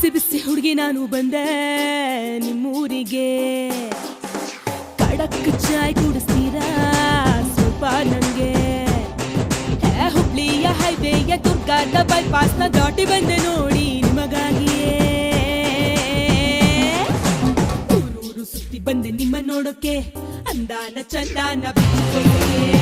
ಬಿಸಿ ಬಿಸಿ ಹುಡುಗಿ ನಾನು ಬಂದೆ ನಿಮ್ಮೂರಿಗೆ. ಕಡಕ್ ಚಾಯ್ ಕುಡಿಸ್ತೀರಾ ಸ್ವಲ್ಪ ನಂಗೆ? ಹುಬ್ಳಿಯ ಹೈವೇಯ ದುರ್ಗಾದ ಬೈಪಾಸ್ನ ದಾಟಿ ಬಂದೆ ನೋಡಿ ನಿಮಗಾಗಿಯೇ. ಊರೂರು ಸುತ್ತಿ ಬಂದೆ ನಿಮ್ಮ ನೋಡೋಕೆ, ಅಂದಾನ ಚಂದಾನ ಬಿಚ್ಚೋಕೆ.